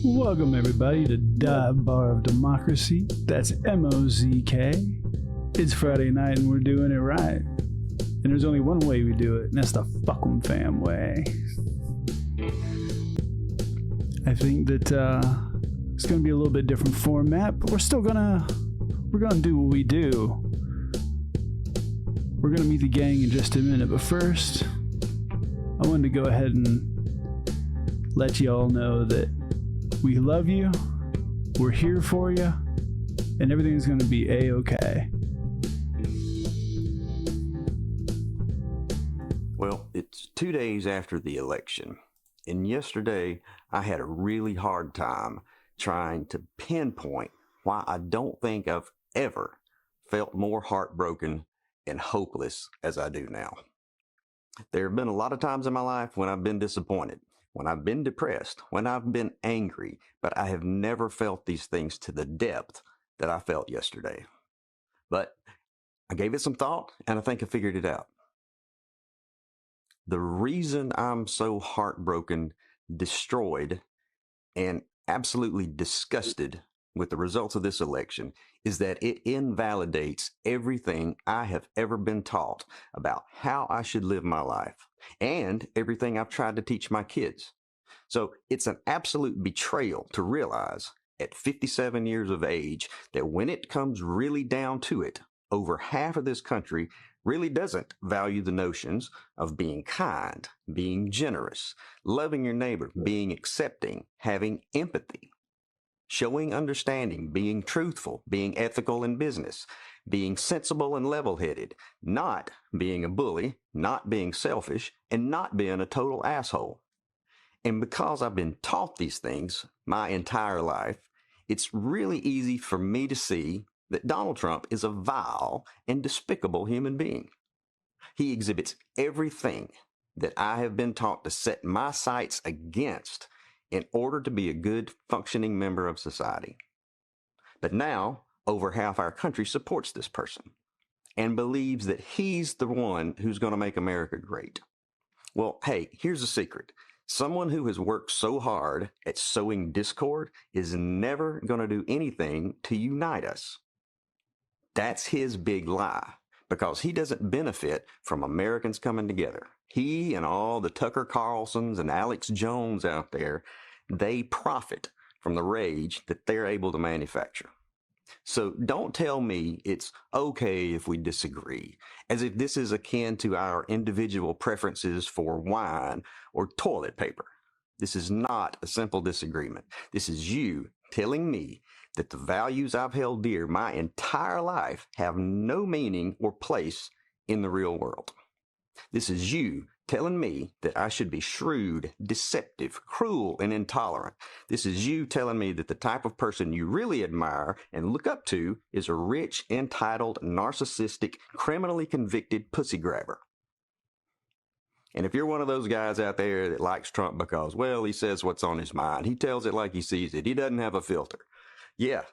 Welcome everybody to Bar of DeMOCKracy. That's M-O-Z-K. It's Friday night and we're doing it right. And there's only one way we do it, and that's the fuck 'em fam way. I think that it's gonna be a little bit different format, but we're gonna do what we do. We're gonna meet the gang in just a minute, but first, I wanted to go ahead and let y'all know that we love you, we're here for you, and everything's gonna be A-okay. Well, it's 2 days after the election, and yesterday I had a really hard time trying to pinpoint why I don't think I've ever felt more heartbroken and hopeless as I do now. There have been a lot of times in my life when I've been disappointed, when I've been depressed, when I've been angry, but I have never felt these things to the depth that I felt yesterday. But I gave it some thought, and I think I figured it out. The reason I'm so heartbroken, destroyed, and absolutely disgusted with the results of this election is that it invalidates everything I have ever been taught about how I should live my life and everything I've tried to teach my kids. So it's an absolute betrayal to realize at 57 years of age that when it comes really down to it, over half of this country really doesn't value the notions of being kind, being generous, loving your neighbor, being accepting, having empathy, showing understanding, being truthful, being ethical in business, being sensible and level-headed, not being a bully, not being selfish, and not being a total asshole. And because I've been taught these things my entire life, it's really easy for me to see that Donald Trump is a vile and despicable human being. He exhibits everything that I have been taught to set my sights against in order to be a good, functioning member of society. But now, over half our country supports this person and believes that he's the one who's going to make America great. Well, hey, here's a secret. Someone who has worked so hard at sowing discord is never going to do anything to unite us. That's his big lie, because he doesn't benefit from Americans coming together. He and all the Tucker Carlsons and Alex Jones out there, they profit from the rage that they're able to manufacture. So don't tell me it's okay if we disagree, as if this is akin to our individual preferences for wine or toilet paper. This is not a simple disagreement. This is you telling me that the values I've held dear my entire life have no meaning or place in the real world. This is you telling me that I should be shrewd, deceptive, cruel, and intolerant. This is you telling me that the type of person you really admire and look up to is a rich, entitled, narcissistic, criminally convicted pussy grabber. And if you're one of those guys out there that likes Trump because, well, he says what's on his mind, he tells it like he sees it, he doesn't have a filter. Yeah,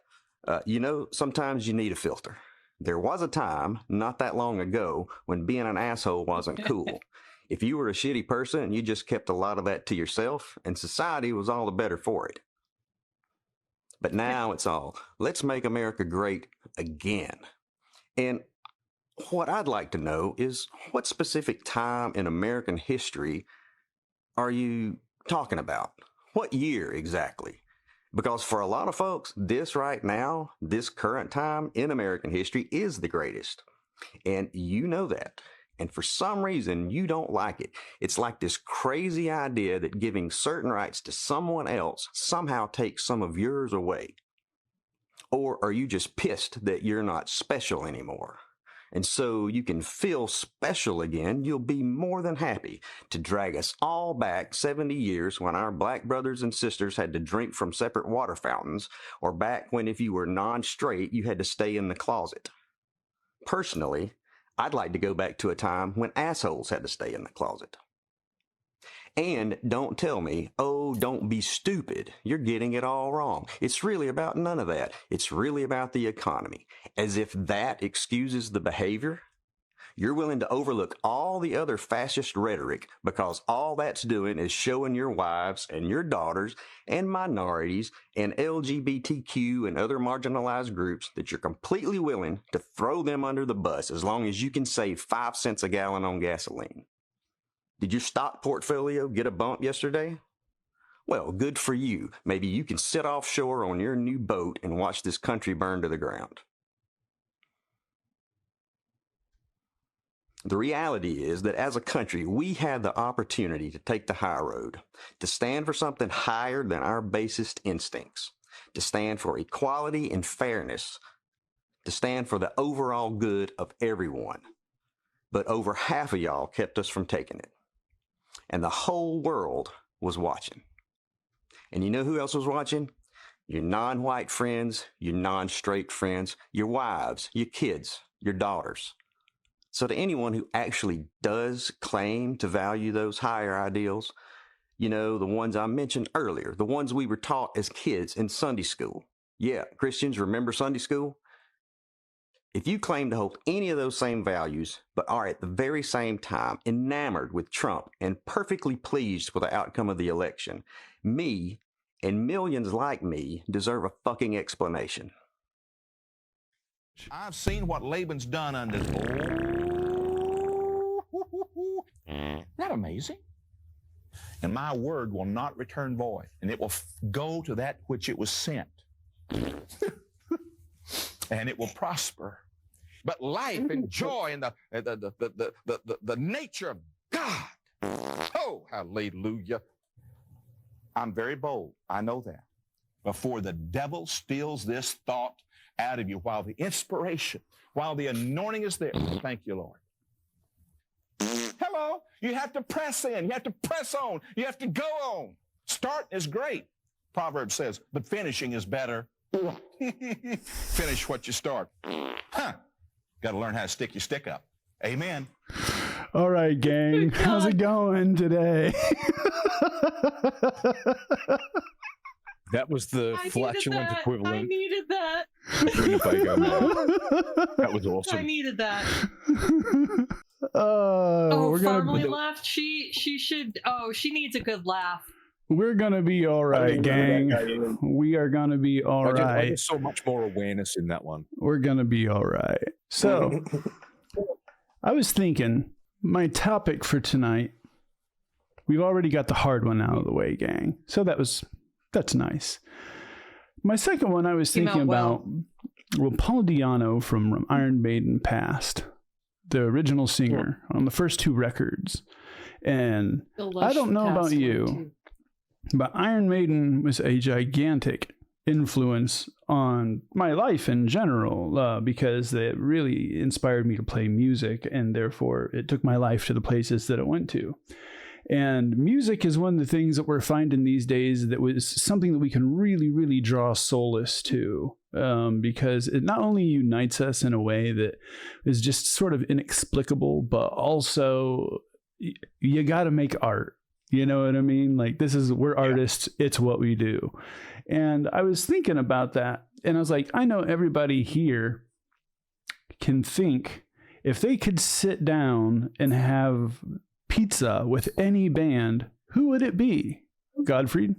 sometimes you need a filter. There was a time, not that long ago, when being an asshole wasn't cool. If you were a shitty person, you just kept a lot of that to yourself, and society was all the better for it. But now it's all, let's make America great again. And what I'd like to know is, what specific time in American history are you talking about? What year exactly? Because for a lot of folks, this right now, this current time in American history is the greatest. And you know that. And for some reason, you don't like it. It's like this crazy idea that giving certain rights to someone else somehow takes some of yours away. Or are you just pissed that you're not special anymore? And so you can feel special again, you'll be more than happy to drag us all back 70 years when our black brothers and sisters had to drink from separate water fountains, or back when if you were non-straight, you had to stay in the closet. Personally, I'd like to go back to a time when assholes had to stay in the closet. And don't tell me, oh, don't be stupid. You're getting it all wrong. It's really about none of that. It's really about the economy. As if that excuses the behavior. You're willing to overlook all the other fascist rhetoric because all that's doing is showing your wives and your daughters and minorities and LGBTQ and other marginalized groups that you're completely willing to throw them under the bus as long as you can save 5 cents a gallon on gasoline. Did your stock portfolio get a bump yesterday? Well, good for you. Maybe you can sit offshore on your new boat and watch this country burn to the ground. The reality is that as a country, we have the opportunity to take the high road, to stand for something higher than our basest instincts, to stand for equality and fairness, to stand for the overall good of everyone. But over half of y'all kept us from taking it. And the whole world was watching. And you know who else was watching? Your non-white friends, your non-straight friends, your wives, your kids, your daughters. So to anyone who actually does claim to value those higher ideals, you know, the ones I mentioned earlier, the ones we were taught as kids in Sunday school. Yeah, Christians, remember Sunday school? If you claim to hold any of those same values, but are at the very same time enamored with Trump and perfectly pleased with the outcome of the election, me and millions like me deserve a fucking explanation. I've seen what Laban's done under. Isn't that amazing? And my word will not return void, and it will go to that which it was sent, and it will prosper. But life and joy and the nature of God. Oh, hallelujah! I'm very bold. I know that. Before the devil steals this thought out of you, while the inspiration, while the anointing is there. Thank you, Lord. Hello. You have to press in. You have to press on. You have to go on. Start is great, Proverbs says, but finishing is better. Finish what you start. Got to learn how to stick your stick up. Amen. All right, gang. How's it going today? That was the flatulent equivalent. I needed that. That was awesome. I needed that. We're Farmley left. She should. Oh, she needs a good laugh. We're gonna be all right, gang. We are gonna be all right. I just saw much more awareness in that one. We're gonna be all right. So, I was thinking, my topic for tonight. We've already got the hard one out of the way, gang. So that's nice. My second one, I was thinking about. Well, Paul Di'Anno from Iron Maiden passed, the original singer on the first 2 records, and I don't know about you. But Iron Maiden was a gigantic influence on my life in general because it really inspired me to play music, and therefore it took my life to the places that it went to. And music is one of the things that we're finding these days that was something that we can really, really draw solace to because it not only unites us in a way that is just sort of inexplicable, but also you got to make art. You know what I mean? Like, we're artists. It's what we do. And I was thinking about that. And I was like, I know everybody here can think if they could sit down and have pizza with any band, who would it be? Godfried?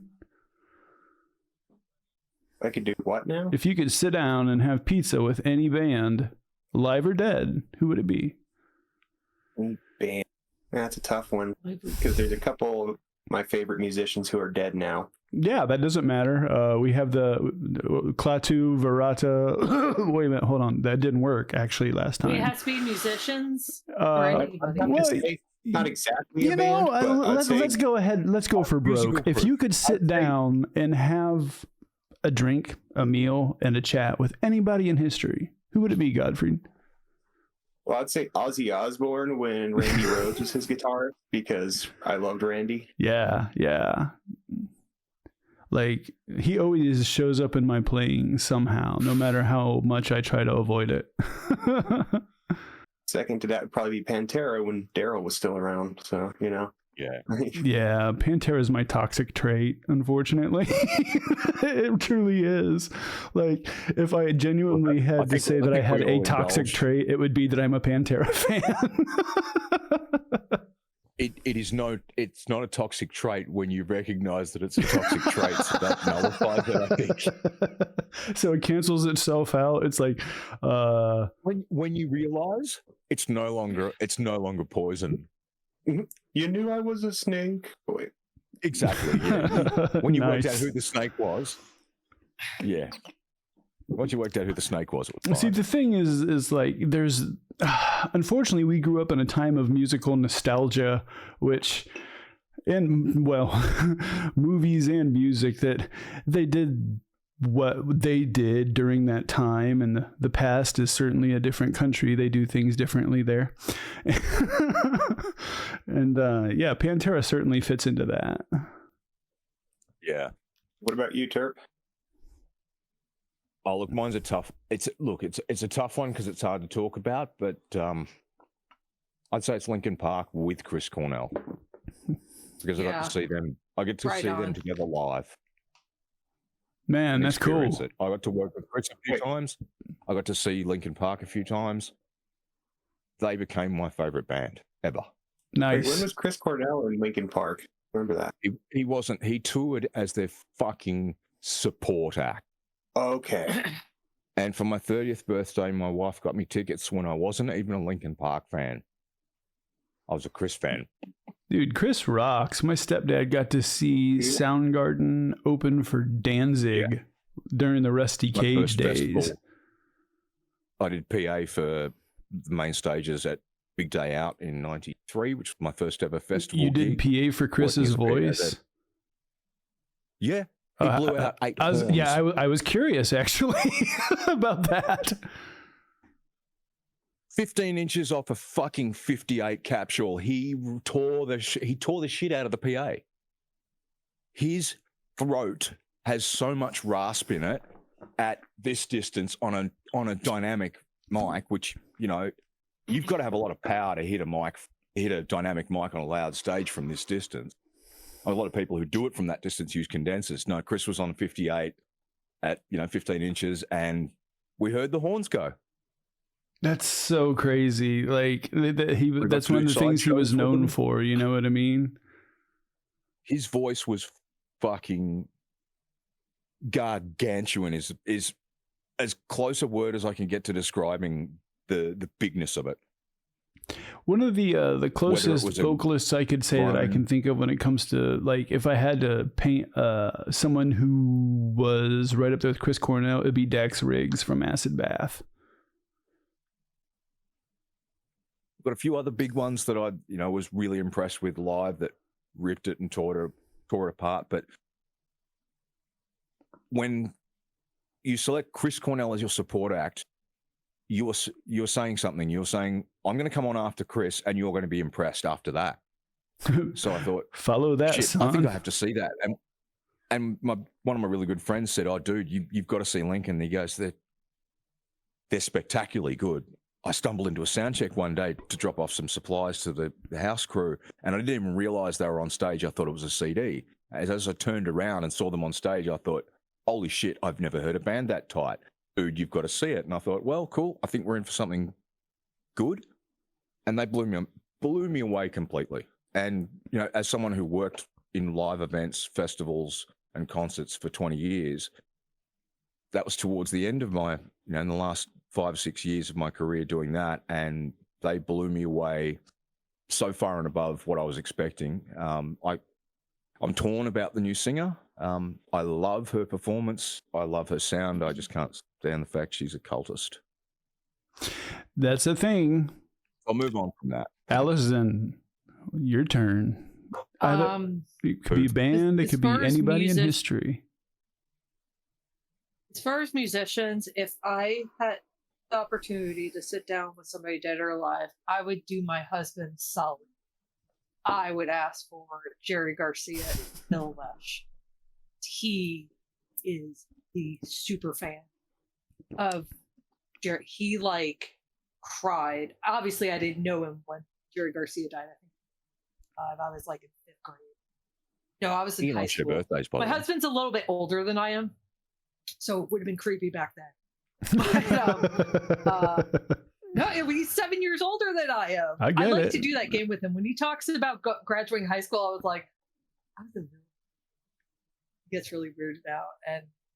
I could do what now? If you could sit down and have pizza with any band, live or dead, who would it be? Band. That's a tough one because there's a couple of my favorite musicians who are dead now. Yeah, that doesn't matter. We have the Klaatu, Verata. Wait a minute, hold on. That didn't work actually last time. It has to be musicians or anybody. Not exactly. You know, let's go ahead. Let's go for broke. If you could sit down and have a drink, a meal, and a chat with anybody in history, who would it be, Godfried? Well, I'd say Ozzy Osbourne when Randy Rhoads was his guitarist because I loved Randy. Yeah. Like, he always shows up in my playing somehow, no matter how much I try to avoid it. Second to that would probably be Pantera when Daryl was still around. So, you know. Yeah. Yeah, Pantera is my toxic trait, unfortunately. It truly is. Like, if I genuinely had to say that I had a toxic trait, it would be that I'm a Pantera fan. It's not a toxic trait when you recognize that it's a toxic trait, so that nullifies it, I think. So it cancels itself out. It's like when you realize it's no longer poison. You knew I was a snake. Wait. Exactly. Yeah. When you worked out Nice. who the snake was. Yeah. Once you worked out who the snake was, it was See, fine. the thing is like there's unfortunately we grew up in a time of musical nostalgia, which and well movies and music that they did what they did during that time, and the past is certainly a different country. They do things differently there. And yeah, Pantera certainly fits into that. Yeah. What about you, Terp? Oh, look, mine's a tough. It's a tough one because it's hard to talk about, but I'd say it's Linkin Park with Chris Cornell because I got to see them. I get to see them together live. Man, that's cool. It. I got to work with Chris a few times. I got to see Linkin Park a few times. They became my favorite band ever. Nice. Wait, when was Chris Cornell in Linkin Park? Remember that? He wasn't. He toured as their fucking support act. Okay. And for my 30th birthday, my wife got me tickets when I wasn't even a Linkin Park fan. I was a Chris fan. Dude, Chris rocks. My stepdad got to see Soundgarden open for Danzig during the Rusty Cage days. Festival. I did PA for the main stages at Big Day Out in '93, which was my first ever festival. You did gig. PA for Chris's voice? Yeah. He blew out 8 horns. Yeah, I was curious actually about that. 15 inches off a fucking 58 capsule. He tore the shit out of the PA. His throat has so much rasp in it at this distance on a dynamic mic, which, you know, you've got to have a lot of power to hit a dynamic mic on a loud stage from this distance. A lot of people who do it from that distance use condensers. No, Chris was on 58 at 15 inches, and we heard the horns go. That's so crazy. Like that's one of the things he was known for. You know what I mean? His voice was fucking gargantuan. Is as close a word as I can get to describing the bigness of it. One of the closest vocalists I could say that I can think of when it comes to, like, if I had to paint someone who was right up there with Chris Cornell, it'd be Dax Riggs from Acid Bath. Got a few other big ones that I was really impressed with live that ripped it and tore it apart. But when you select Chris Cornell as your support act, you're saying something. You're saying, I'm going to come on after Chris, and you're going to be impressed after that. So I thought, follow that, shit, son. I think I have to see that. And one of my really good friends said, "Oh, dude, you've got to see Lincoln." He goes, "They're spectacularly good." I stumbled into a sound check one day to drop off some supplies to the house crew, and I didn't even realize they were on stage. I thought it was a CD. As I turned around and saw them on stage, I thought, holy shit, I've never heard a band that tight. Dude, you've got to see it. And I thought, well, cool. I think we're in for something good. And they blew me away completely. And, as someone who worked in live events, festivals, and concerts for 20 years, that was towards the end of my, in the last 5 or 6 years of my career doing that. And they blew me away so far and above what I was expecting. I'm torn about the new singer. I love her performance. I love her sound. I just can't stand the fact she's a cultist. That's the thing. I'll move on from that. Allison, your turn. It could be a band. It could be anybody in history. As far as musicians, if I had the opportunity to sit down with somebody dead or alive, I would do my husband solid. I would ask for Jerry Garcia and Bill Lesh. He is the super fan of Jerry. He cried. Obviously, I didn't know him when Jerry Garcia died. I think I was like in 5th grade. No, I was in You high lost your school. birthdays, by the My way. husband's a little bit older than I am, so it would have been creepy back then. No, he's 7 years older than I am. I get like it. to do that game with him. When he talks about graduating high school, I was like, he gets really weirded out.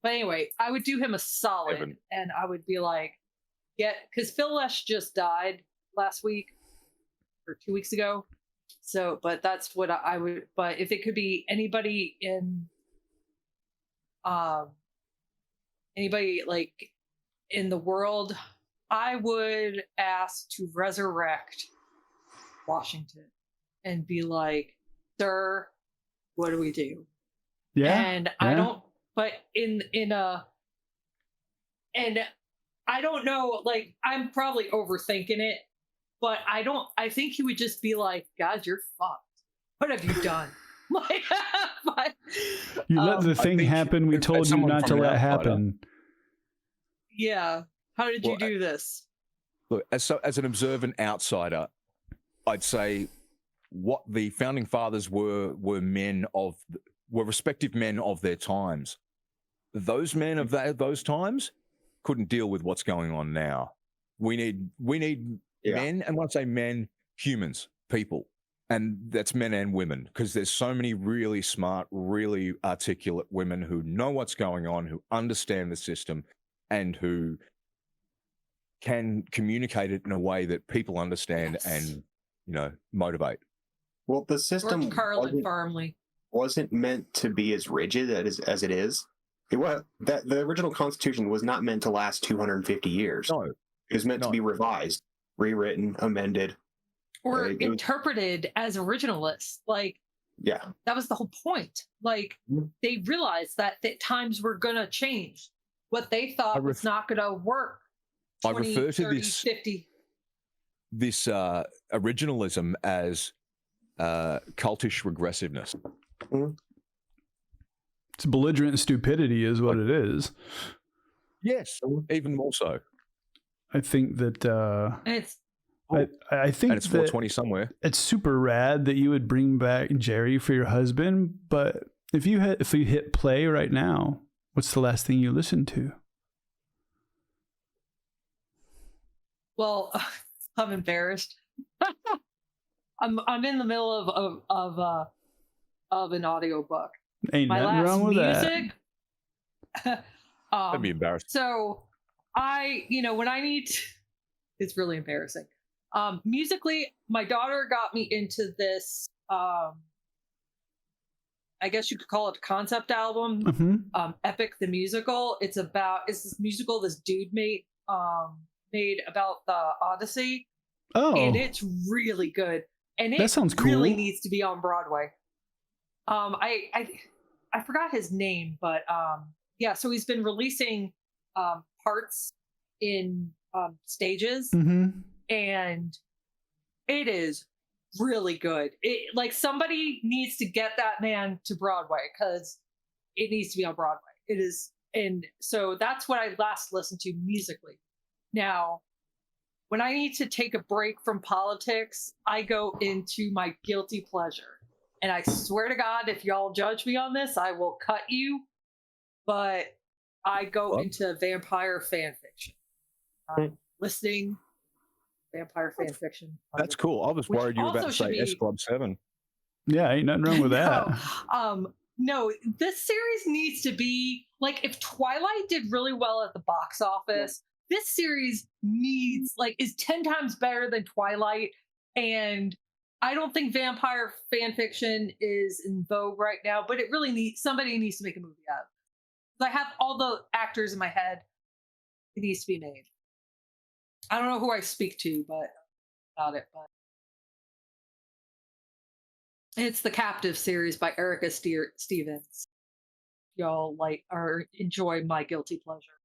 But anyway, I would do him a solid, Evan. and I would be like, because Phil Lesh just died last week or 2 weeks ago. So, but that's what I would. But if it could be anybody anybody like in the world, I would ask to resurrect Washington and be like, sir, what do we do? Yeah. And I don't, but and I don't know, like, I'm probably overthinking it, but I think he would just be like, God, you're fucked. What have you done? Like, but, You let the thing happen we told you not to let happen. Yeah. How did you do this? Look, as an observant outsider, I'd say what the founding fathers were respective men of their times. Those men of those times couldn't deal with what's going on now. We need men, and when I say men, humans, people, and that's men and women, because there's so many really smart, really articulate women who know what's going on, who understand the system, and who can communicate it in a way that people understand and, motivate. Well, the system Carlin Farmley wasn't meant to be as rigid as it is. It was that the original Constitution was not meant to last 250 years. No, it was meant to be revised, rewritten, amended, or interpreted as originalists. Like, yeah, that was the whole point. Like, they realized that times were gonna change. What they thought was not gonna work. 20, I refer to 30, 50. this originalism as cultish regressiveness. It's belligerent stupidity is what it is. Yes, even more so. I think that it's I think and it's 420 somewhere. It's super rad that you would bring back Jerry for your husband, but if you hit play right now, what's the last thing you listen to? Well, I'm embarrassed. I'm in the middle of an audiobook. Ain't nothing wrong with music, that. I'd be embarrassed. So when I need to, it's really embarrassing. Musically, my daughter got me into this, I guess you could call it a concept album, Epic the Musical. It's this musical this dude made about the Odyssey. Oh. And it's really good. And that sounds cool. Really needs to be on Broadway. I forgot his name, but so he's been releasing parts in stages, and it is really good. Somebody needs to get that man to Broadway, because it needs to be on Broadway. It is, and so that's what I last listened to musically. Now, when I need to take a break from politics, I go into my guilty pleasure. And I swear to God, if y'all judge me on this, I will cut you. But I go into vampire fan fiction. Listening vampire fan fiction. That's cool. I was worried you were about to say S Club 7. Yeah, ain't nothing wrong with that. No, this series needs to be like, if Twilight did really well at the box office, this series is 10 times better than Twilight. And I don't think vampire fan fiction is in vogue right now, but it really somebody needs to make a movie out of it. I have all the actors in my head. It needs to be made. I don't know who I speak to, about it, but it's the Captive series by Erica Stevens. Y'all enjoy my guilty pleasure.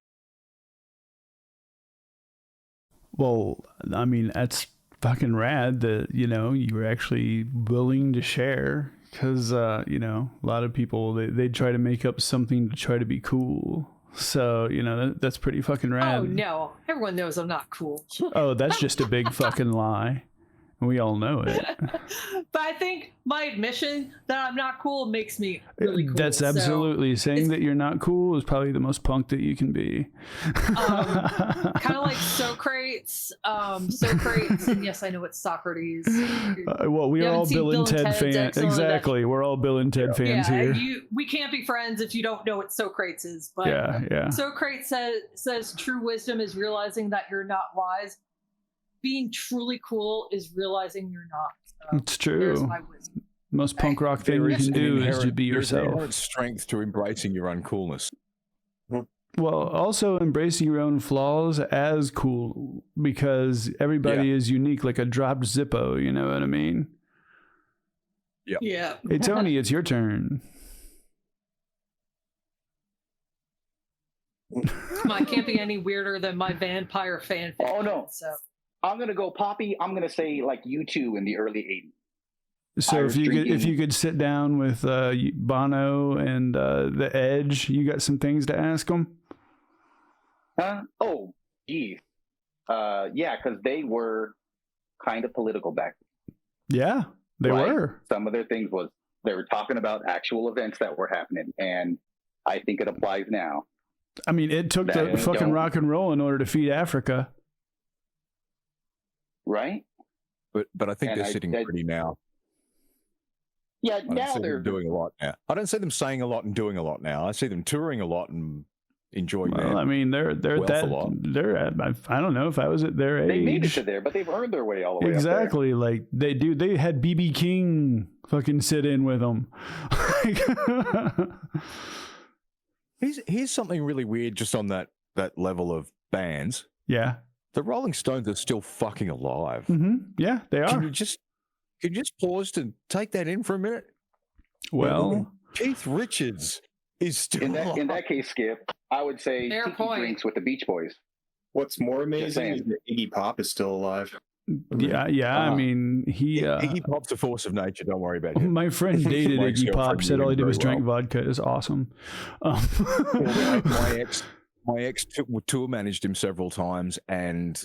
Well, I mean, that's fucking rad that, you were actually willing to share, because, a lot of people, they try to make up something to try to be cool. So, that's pretty fucking rad. Oh, no. Everyone knows I'm not cool. Oh, that's just a big fucking lie. and we all know it. But I think my admission that I'm not cool makes me really cool. That's absolutely saying that you're not cool is probably the most punk that you can be. Kind of like Socrates. Socrates, and yes, I know it's Socrates. Well, we are all Bill and Ted fans. Exactly, we're all Bill and Ted fans here. We can't be friends if you don't know what Socrates is. But yeah. Socrates says true wisdom is realizing that you're not wise. Being truly cool is realizing you're not. So it's true. Most punk rock thing you can do is to be yourself. There's strength to embracing your uncoolness. Well, also embracing your own flaws as cool, because everybody is unique, like a dropped Zippo. You know what I mean? Yeah. Hey, Tony, it's your turn. I can't be any weirder than my vampire fanfic. Oh no! So I'm gonna go poppy. I'm gonna say like U2 in the early '80s. So if you could sit down with Bono and the Edge, you got some things to ask them. Huh? Oh, geez. Yeah, because they were kind of political back then. Yeah, they were. Some of their things was they were talking about actual events that were happening, and I think it applies now. I mean, it took the fucking rock and roll in order to feed Africa. Right? But I think they're sitting pretty now. Yeah, now they're doing a lot now. I don't see them saying a lot and doing a lot now. I see them touring a lot and enjoying. Well, I mean, they're at I don't know if I was at their age. They made it to there, but they've earned their way all the way exactly. Up there. Like they had BB King fucking sit in with them. Here's something really weird just on that level of bands. Yeah. The Rolling Stones are still fucking alive. Mm-hmm. Yeah, they are. Can you just pause to take that in for a minute? Well, Keith Richards is still alive. In that case, Skip, I would say Tiki Drinks with the Beach Boys. What's more amazing is that Iggy Pop is still alive. Yeah. I mean, Iggy Pop's a force of nature. Don't worry about it. My friend dated Iggy Pop. Said all he did was drink vodka. It's awesome. My ex tour managed him several times, and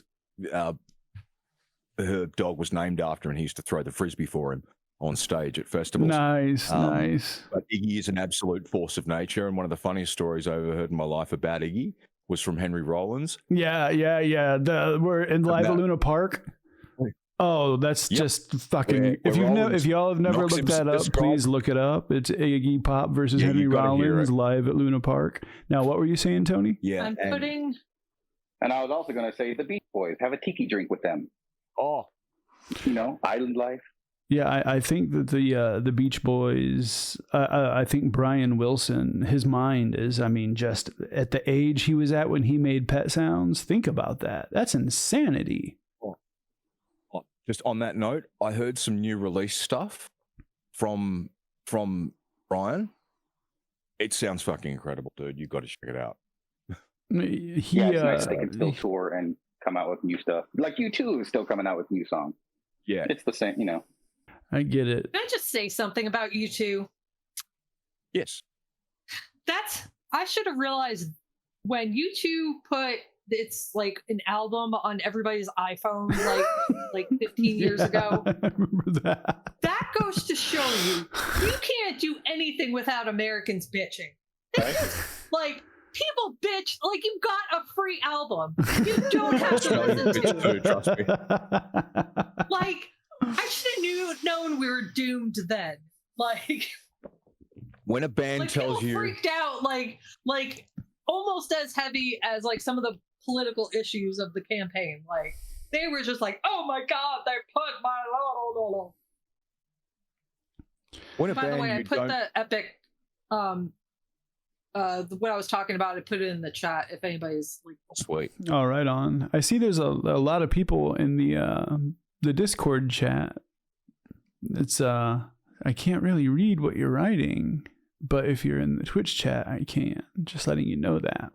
her dog was named after him. He used to throw the frisbee for him on stage at festivals. Nice. But Iggy is an absolute force of nature, and one of the funniest stories I ever heard in my life about Iggy was from Henry Rollins. Yeah. We're in live at Luna Park. Oh, that's just fucking. If y'all have never looked that up, please look it up. It's Iggy Pop versus Henry Rollins live at Luna Park. Now, what were you saying, Tony? Yeah, I'm putting. And I was also going to say the Beach Boys. Have a tiki drink with them. Oh, island life. Yeah, I think that the Beach Boys. I think Brian Wilson, his mind is. I mean, just at the age he was at when he made Pet Sounds. Think about that. That's insanity. Just on that note, I heard some new release stuff from Brian. It sounds fucking incredible, dude. You've got to check it out. It's nice they can still tour and come out with new stuff. Like U2 is still coming out with new songs. Yeah. It's the same, I get it. Can I just say something about U2? Yes. I should have realized when U2 put it's like an album on everybody's iPhone like 15 years ago. I remember that. That goes to show you can't do anything without Americans bitching. Like people bitch like you've got a free album. You don't have to listen to it. Trust me. Like I should have known we were doomed then. Like when a band tells you freaked out like almost as heavy as like some of the political issues of the campaign. Like they were just like, oh my god, they put my no. By the way, I put the epic what I was talking about, I put it in the chat if anybody's like sweet. Oh, right on. I see there's a lot of people in the Discord chat. It's I can't really read what you're writing, but if you're in the Twitch chat, I can. Just letting you know that.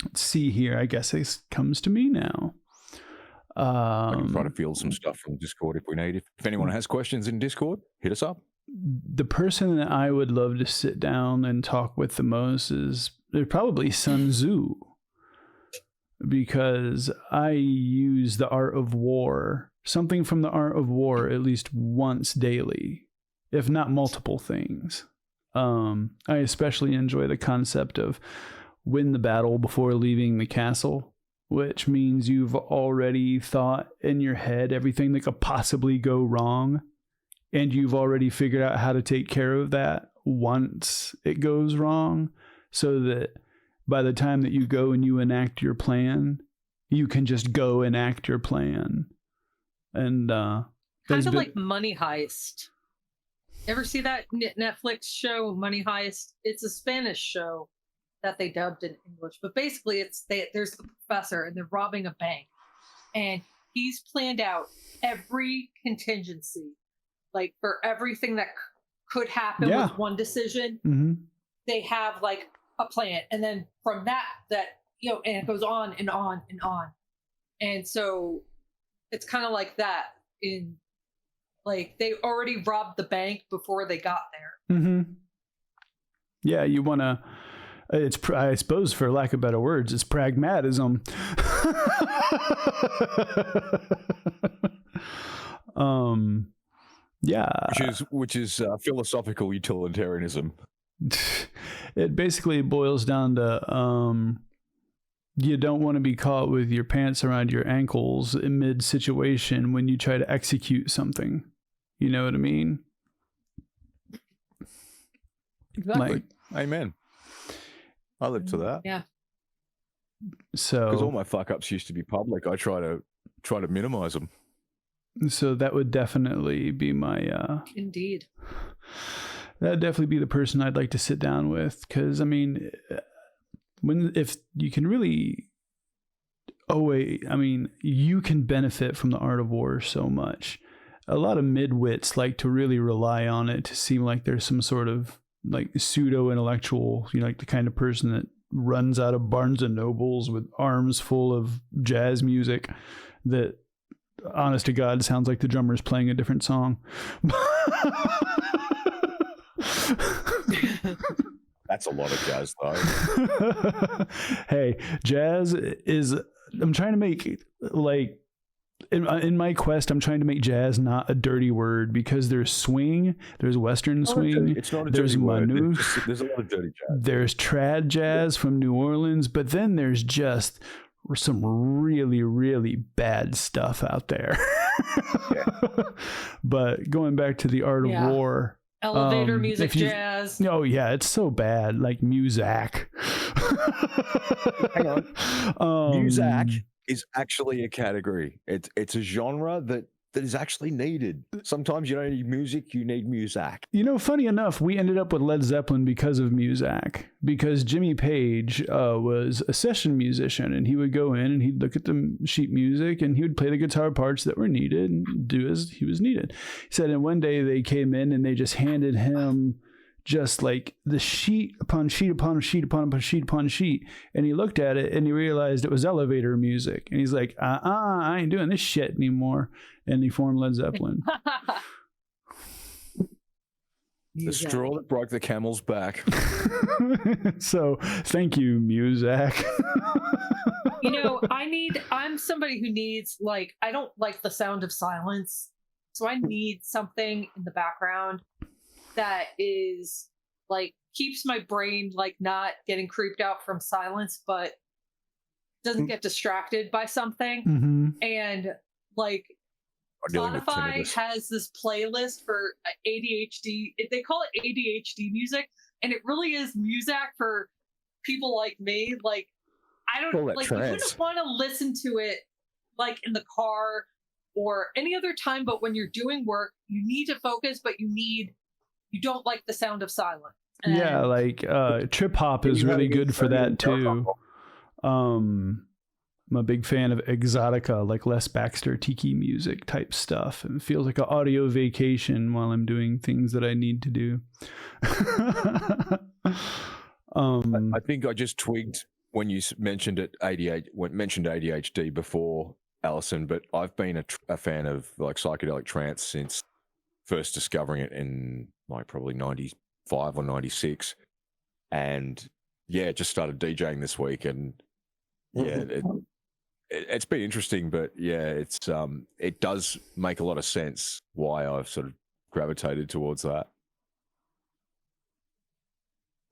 Let's see here. I guess it comes to me now. I can try to field some stuff from Discord if we need it. If anyone has questions in Discord, hit us up. The person that I would love to sit down and talk with the most is probably Sun Tzu. because I use the Art of War, something from the Art of War, at least once daily, if not multiple things. I especially enjoy the concept of win the battle before leaving the castle, which means you've already thought in your head everything that could possibly go wrong, and you've already figured out how to take care of that once it goes wrong, so that by the time that you go and you enact your plan, you can just go enact your plan. And kind of like Money Heist. Ever see that Netflix show, Money Heist? It's a Spanish show that they dubbed in English, but basically there's the professor and they're robbing a bank, and he's planned out every contingency, like for everything that could happen with one decision. Mm-hmm. They have like a plan, and then from that and it goes on and on and on, and so it's kind of like that. In like they already robbed the bank before they got there. Mm-hmm. Yeah, you want to. It's, I suppose, for lack of better words, it's pragmatism. Yeah, which is philosophical utilitarianism. It basically boils down to you don't want to be caught with your pants around your ankles in mid situation when you try to execute something. You know what I mean? Exactly. Amen. I live to that. Yeah. So because all my fuck ups used to be public, I try to minimize them. So that would definitely be my Indeed. That'd definitely be the person I'd like to sit down with, because I mean, if you can really, you can benefit from the Art of War so much. A lot of midwits like to really rely on it to seem like there's some sort of like pseudo intellectual, like the kind of person that runs out of Barnes and Nobles with arms full of jazz music that, honest to God, sounds like the drummer's playing a different song. That's a lot of jazz, though. Hey, jazz is. I'm trying to make like in my quest. I'm trying to make jazz not a dirty word, because there's swing, there's Western swing, it's not a there's dirty word. manouche, There's a lot of dirty jazz. There's trad jazz from New Orleans, but then there's just some really, really bad stuff out there. But going back to the Art of War. Elevator music, jazz. Oh yeah, it's so bad. Like Muzak. Hang on. Muzak is actually a category. It's a genre that is actually needed. Sometimes you don't need music, you need Muzak. Funny enough, we ended up with Led Zeppelin because of Muzak. Because Jimmy Page was a session musician, and he would go in and he'd look at the sheet music and he would play the guitar parts that were needed and do as he was needed. He said, and one day they came in and they just handed him just like the sheet upon sheet upon sheet upon sheet upon sheet, and he looked at it and he realized it was elevator music, and he's like, I ain't doing this shit anymore, and he formed Led Zeppelin. The straw that broke the camel's back. So thank you, Muzak. I'm somebody who needs, like, I don't like the sound of silence, so I need something in the background that is like keeps my brain like not getting creeped out from silence, but doesn't get distracted by something. Mm-hmm. And like Spotify has this playlist for ADHD. They call it ADHD music, and it really is music for people like me. Like, I don't like trance. You wouldn't want to listen to it like in the car or any other time, but when you're doing work, you need to focus, but you don't like the sound of silence. And yeah, like trip hop is really good for that too. I'm a big fan of exotica, like Les Baxter tiki music type stuff, and it feels like an audio vacation while I'm doing things that I need to do. I think I just twigged when you mentioned ADHD before, Alison, but I've been a fan of like psychedelic trance since first discovering it in like probably 95 or 96, and just started DJing this week, and it's been interesting, but yeah, it does make a lot of sense why I've sort of gravitated towards that.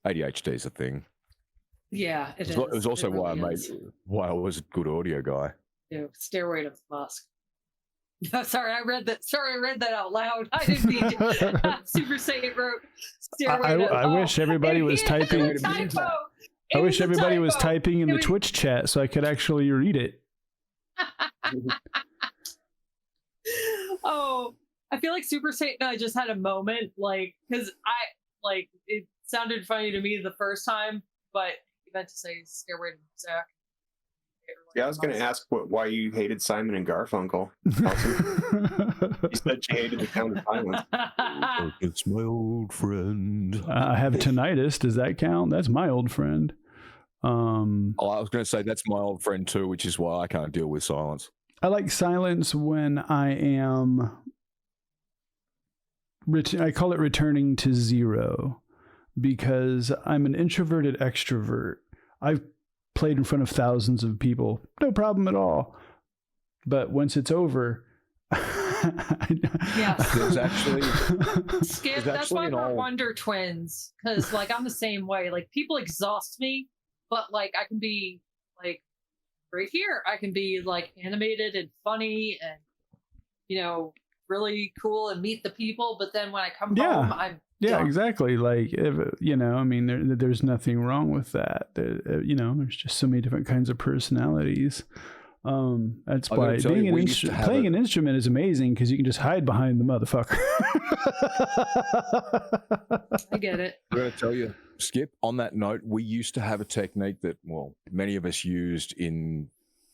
ADHD is a thing. Yeah, It was also why I was a good audio guy. Yeah, Stairway to Musk. No, sorry, I read that out loud. I didn't mean to. Super Saiyan wrote Stairway to I wish everybody was typing. Typo. I wish everybody was typing in the Twitch chat so I could actually read it. Oh, I feel like Super Saiyan I just had a moment, like, because it sounded funny to me the first time, but he meant to say Stairway to Zach. Yeah, I was going to ask why you hated Simon and Garfunkel. You said you hated the Sound of Silence. It's my old friend. I have tinnitus. Does that count? That's my old friend. I was going to say that's my old friend too, which is why I can't deal with silence. I like silence when I am. I call it returning to zero, because I'm an introverted extrovert. I've played in front of thousands of people, no problem at all. But once it's over, yes, there's actually Skip. That's why we're Wonder Twins, because like I'm the same way. Like people exhaust me, but like I can be like right here. I can be like animated and funny and really cool and meet the people. But then when I come home, I'm done. Exactly. Like, I mean, there's nothing wrong with that. There's just so many different kinds of personalities. That's why playing an instrument is amazing, because you can just hide behind the motherfucker. I get it. I'm going to tell you, Skip, on that note, we used to have a technique that, well, many of us used in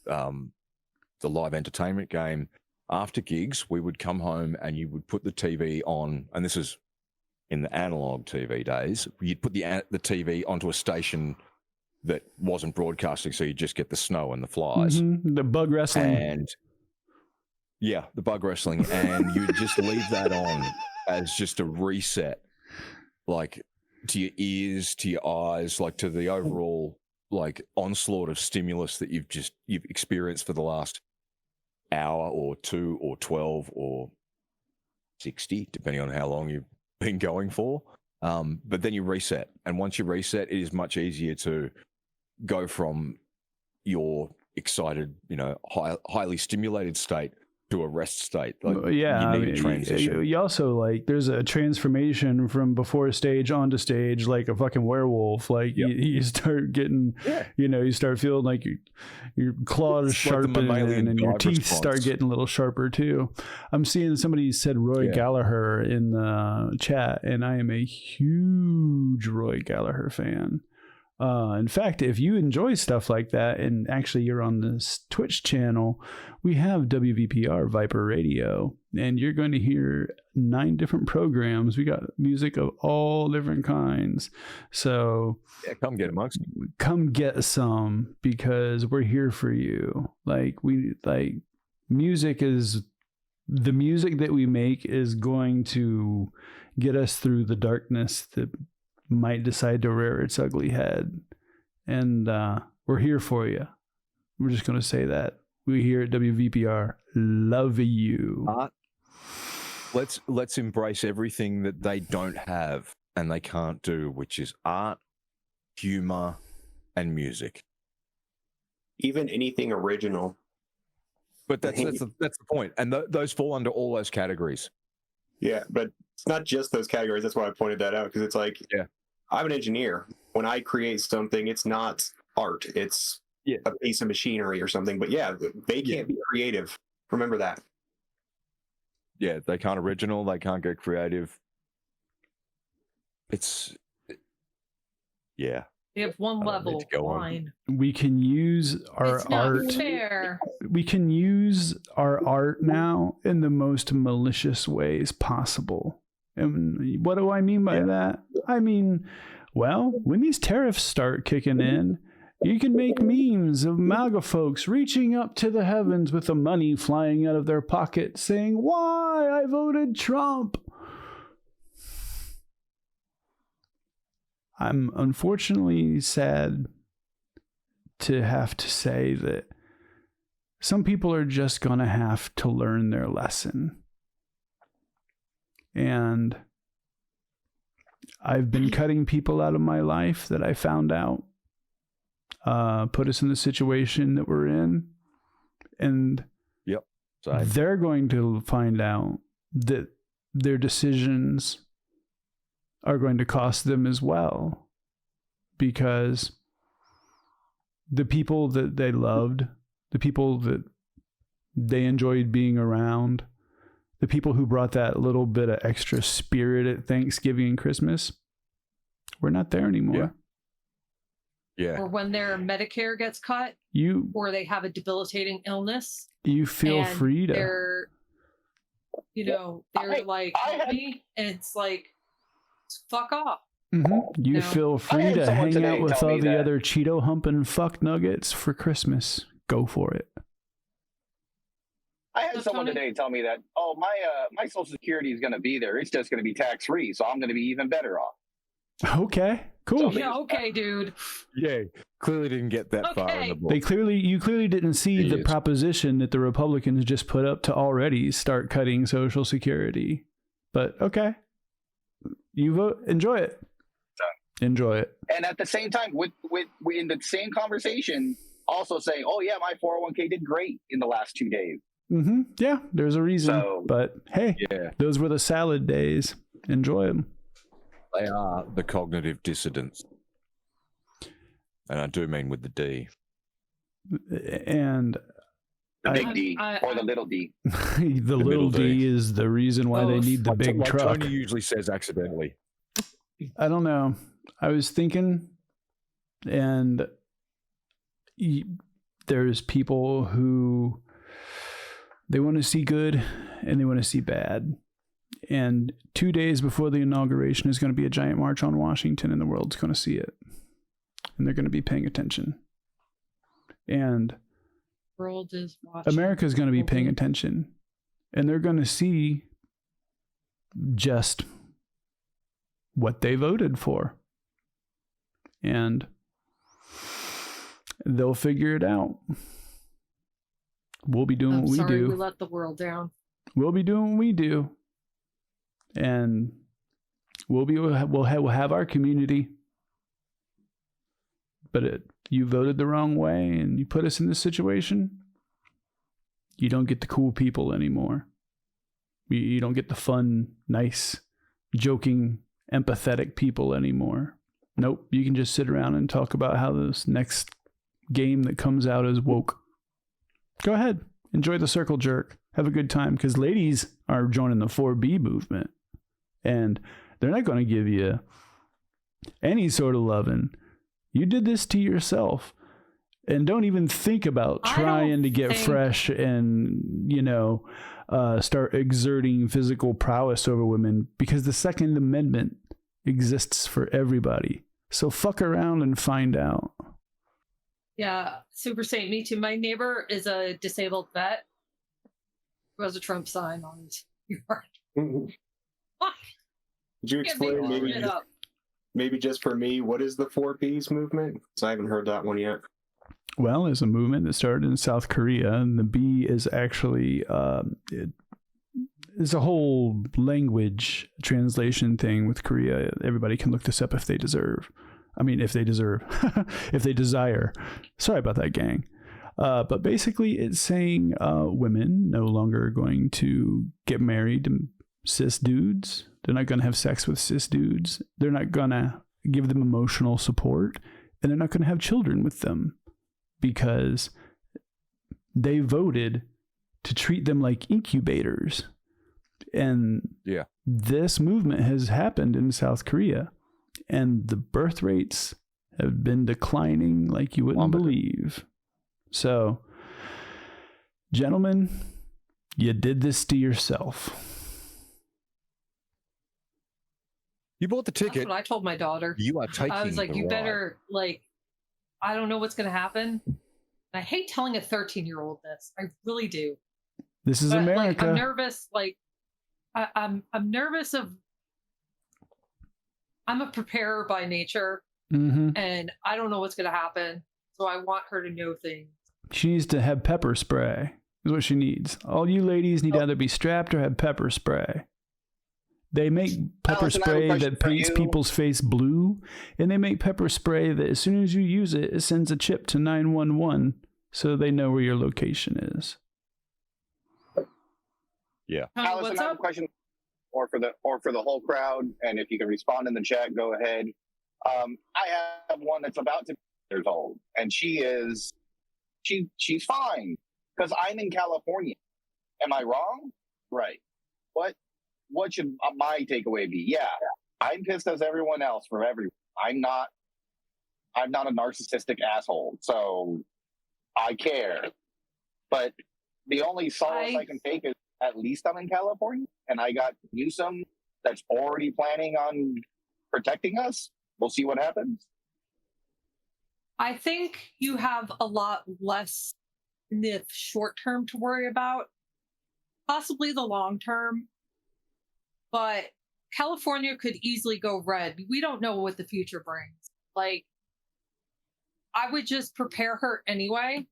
the live entertainment game. After gigs, we would come home and you would put the TV on, and this is in the analog TV days, you'd put the TV onto a station that wasn't broadcasting, so you just get the snow and the flies. Mm-hmm. The bug wrestling. And yeah, the bug wrestling. And you would just leave that on as just a reset, like to your ears, to your eyes, like to the overall like onslaught of stimulus that you've experienced for the last hour or 2 or 12 or 60, depending on how long you've been going for. But then you reset. And once you reset, it is much easier to go from your excited, highly stimulated state to a rest state. Like, you need a transition. You also, like, there's a transformation from before stage onto stage, like a fucking werewolf. Like, you start getting, you start feeling like your claws sharpen, and your teeth start getting a little sharper too. I'm seeing somebody said Roy Gallagher in the chat, and I am a huge Roy Gallagher fan. In fact, if you enjoy stuff like that, and actually you're on this Twitch channel, we have WVPR Viper Radio, and you're going to hear 9 different programs. We got music of all different kinds. So come get amongst them. Come get some, because we're here for you. Music is the music that we make is going to get us through the darkness that might decide to rear its ugly head, and we're here for you. We're just going to say that we here at WVPR love you. Let's embrace everything that they don't have and they can't do, which is art, humor, and music. Even anything original. But that's the point, and those fall under all those categories. Yeah, but it's not just those categories. That's why I pointed that out, because it's like, I'm an engineer. When I create something, it's not art. It's a piece of machinery or something. But they can't be creative. Remember that. Yeah, they can't original. They can't go creative. We have one level. Fine. We can use our art. Fair. We can use our art now in the most malicious ways possible. And what do I mean by that? I mean, well, when these tariffs start kicking in, you can make memes of MAGA folks reaching up to the heavens with the money flying out of their pocket saying, "Why I voted Trump." I'm unfortunately sad to have to say that some people are just going to have to learn their lesson. And I've been cutting people out of my life that I found out put us in the situation that we're in. And they're going to find out that their decisions are going to cost them as well. Because the people that they loved, the people that they enjoyed being around, the people who brought that little bit of extra spirit at Thanksgiving and Christmas, we're not there anymore. Yeah. Or when their Medicare gets cut, or they have a debilitating illness, you feel free to. They're like, help me, and it's like, fuck off. Mm-hmm. You feel free to hang out with all the other Cheeto humping fuck nuggets for Christmas. Go for it. I had someone today tell me that, my Social Security is going to be there. It's just going to be tax free, so I'm going to be even better off. Okay, cool. Yeah, okay, dude. Yeah, clearly didn't get that far in the book. You clearly didn't see the proposition that the Republicans just put up to already start cutting Social Security. But okay, you vote. Enjoy it. Enjoy it. And at the same time, with in the same conversation, also saying, "Oh yeah, my 401k did great in the last 2 days." Mm-hmm. Yeah, there's a reason. But hey, those were the salad days. Enjoy them. They are the cognitive dissidents. And I do mean with the D. And the big D or the little D. The little D is the reason why they need the big truck. Tony usually says accidentally. I don't know. I was thinking, and there's people who they want to see good and they want to see bad. And 2 days before the inauguration is going to be a giant march on Washington, and the world's going to see it. And they're going to be paying attention. And world is watching. America's going to be paying attention. And they're going to see just what they voted for. And they'll figure it out. We'll be doing what we do. We let the world down. We'll be doing what we do. And we'll have our community. But you voted the wrong way and you put us in this situation. You don't get the cool people anymore. You don't get the fun, nice, joking, empathetic people anymore. Nope. You can just sit around and talk about how this next game that comes out is woke. Go ahead. Enjoy the circle jerk. Have a good time. Because ladies are joining the 4B movement. And they're not going to give you any sort of loving. You did this to yourself. And don't even think about trying to get fresh and, start exerting physical prowess over women, because the Second Amendment exists for everybody. So fuck around and find out. Yeah, Super Saint, me too. My neighbor is a disabled vet who has a Trump sign on his yard. Could you explain maybe just for me, what is the 4Ps movement? Because I haven't heard that one yet. Well, it's a movement that started in South Korea, and the B is actually it's a whole language translation thing with Korea. Everybody can look this up if they deserve. If they desire. Sorry about that, gang. But basically, it's saying women no longer are going to get married to cis dudes. They're not going to have sex with cis dudes. They're not going to give them emotional support. And they're not going to have children with them because they voted to treat them like incubators. And this movement has happened in South Korea. And the birth rates have been declining like you wouldn't believe. So, gentlemen, you did this to yourself. You bought the ticket. That's what I told my daughter. You are taking. I was like, you better, I don't know what's going to happen. I hate telling a 13-year-old this. I really do. This is America. I'm nervous. I'm nervous of. I'm a preparer by nature, and I don't know what's going to happen. So I want her to know things She needs to have pepper spray. Is what she needs. All you ladies need to either be strapped or have pepper spray. They make pepper Allison, I have a spray question that for paints you. people's face blue, and they make pepper spray that as soon as you use it, it sends a chip to 911 so they know where your location is. Yeah. Honey, Allison, what's I have a up? question, or for the whole crowd, and if you can respond in the chat, go ahead. I have one that's about to be years old, and she's fine because I'm in California. Am I wrong? Right. What should my takeaway be? Yeah, I'm pissed as everyone else for everyone. I'm not a narcissistic asshole, so I care. But the only solace I can take is at least I'm in California, and I got Newsom that's already planning on protecting us. We'll see what happens. I think you have a lot less in the short term to worry about, possibly the long term. But California could easily go red. We don't know what the future brings. Like, I would just prepare her anyway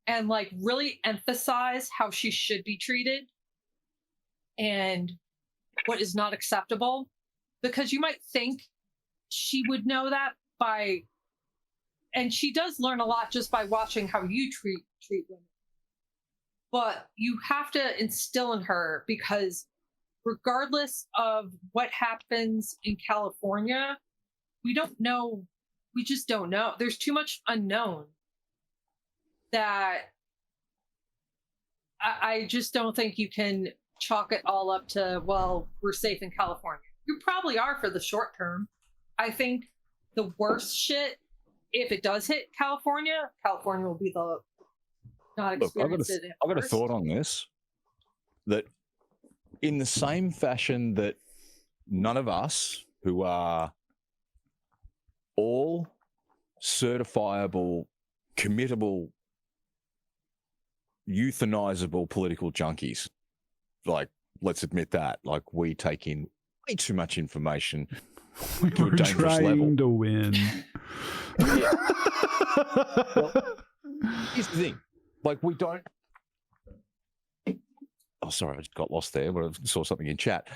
and like really emphasize how she should be treated and what is not acceptable, because you might think she would know that by, and she does learn a lot just by watching how you treat women. But you have to instill in her, because regardless of what happens in California, we don't know. We just don't know. There's too much unknown that I just don't think you can chalk it all up to, well, we're safe in California. You probably are for the short term. I think the worst shit, if it does hit California, California will be the not experience it. I've got a thought on this, that in the same fashion that none of us who are all certifiable, committable, euthanizable political junkies, like, let's admit that, like, we take in way too much information to a dangerous level. To win. Well, here's the thing. Like, we don't... Oh, sorry, I just got lost there, but I saw something in chat.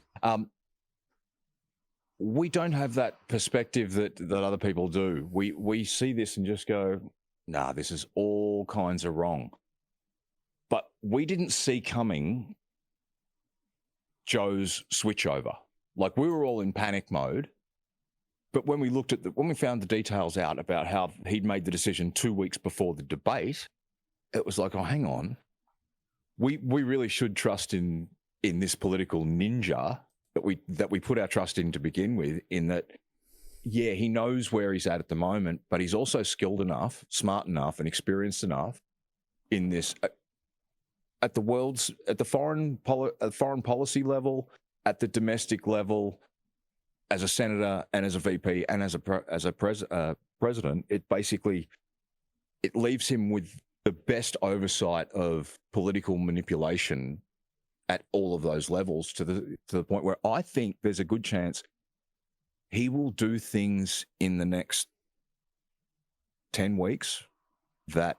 We don't have that perspective that other people do. We see this and just go, nah, this is all kinds of wrong. But we didn't see coming Joe's switchover. Like, we were all in panic mode. But when we looked at when we found the details out about how he'd made the decision 2 weeks before the debate, it was like, oh, hang on. We really should trust in this political ninja that we put our trust in to begin with, in that, yeah, he knows where he's at the moment, but he's also skilled enough, smart enough, and experienced enough in this at the foreign policy level, at the domestic level, as a senator and as a VP and as a president. It basically, it leaves him with the best oversight of political manipulation at all of those levels, to the point where I think there's a good chance he will do things in the next 10 weeks that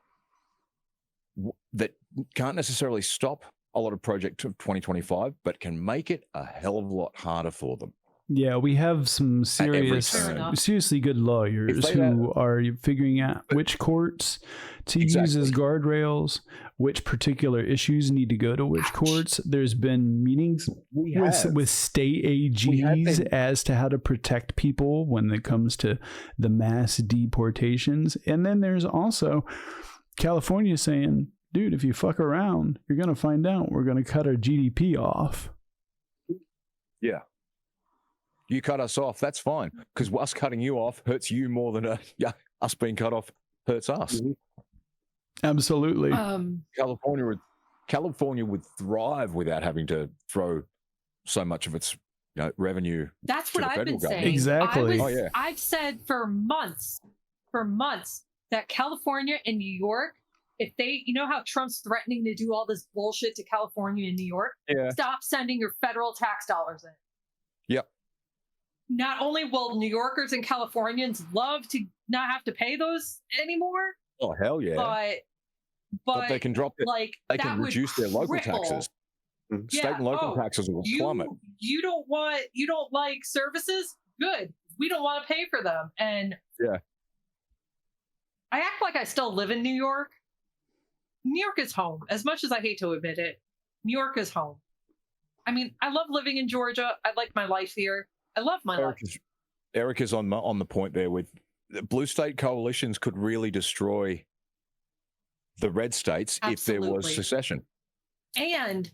can't necessarily stop a lot of Project of 2025, but can make it a hell of a lot harder for them. Yeah, we have some seriously good lawyers who are figuring out which courts to use as guardrails, which particular issues need to go to which courts. There's been meetings with state AGs as to how to protect people when it comes to the mass deportations. And then there's also California saying, dude, if you fuck around, you're going to find out we're going to cut our GDP off. Yeah. You cut us off, that's fine, because us cutting you off hurts you more than us being cut off hurts us. Absolutely. California would thrive without having to throw so much of its revenue. That's what I've been saying. Exactly. I've said for months that California and New York, if they, how Trump's threatening to do all this bullshit to California and New York, stop sending your federal tax dollars in. Yep. Not only will New Yorkers and Californians love to not have to pay those anymore, Oh, hell yeah. But they can drop it. Like, They can reduce their local cripple. taxes. Mhm. State and local taxes will plummet. You don't like services? Good. We don't want to pay for them. And yeah, I act like I still live in New York. New York is home. As much as I hate to admit it, New York is home. I mean, I love living in Georgia. I like my life here. I love my life. Eric is on the point there with blue state coalitions could really destroy the red states if there was secession. And